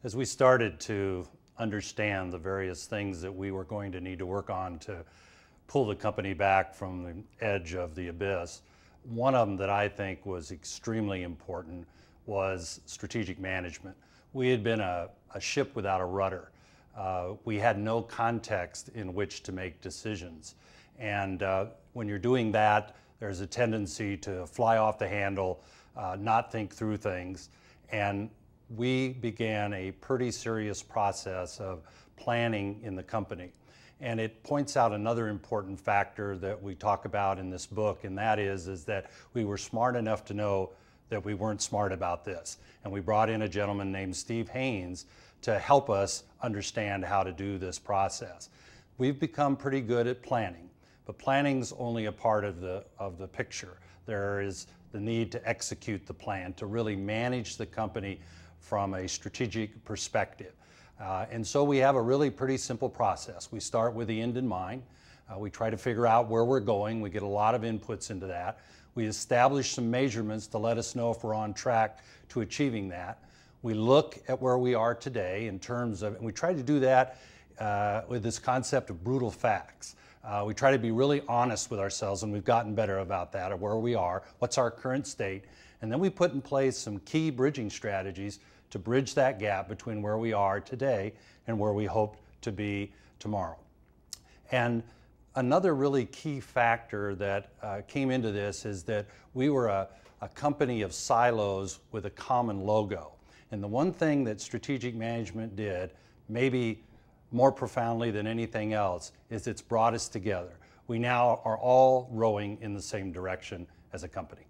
As we started to understand the various things that we were going to need to work on to pull the company back from the edge of the abyss, one of them that I think was extremely important was strategic management. We had been a ship without a rudder. We had no context in which to make decisions. And when you're doing that, there's a tendency to fly off the handle, not think through things. And we began a pretty serious process of planning in the company. And it points out another important factor that we talk about in this book, and that is that we were smart enough to know that we weren't smart about this. And we brought in a gentleman named Steve Haynes to help us understand how to do this process. We've become pretty good at planning, but planning's only a part of the picture. There is the need to execute the plan, to really manage the company from a strategic perspective. And so we have a really pretty simple process. We start with the end in mind. We try to figure out where we're going. We get a lot of inputs into that. We establish some measurements to let us know if we're on track to achieving that. We look at where we are today in terms of, and we try to do that with this concept of brutal facts. We try to be really honest with ourselves, and we've gotten better about that, of where we are, what's our current state, and then we put in place some key bridging strategies to bridge that gap between where we are today and where we hope to be tomorrow. And another really key factor that came into this is that we were a company of silos with a common logo. And the one thing that strategic management did, maybe more profoundly than anything else, is it's brought us together. We now are all rowing in the same direction as a company.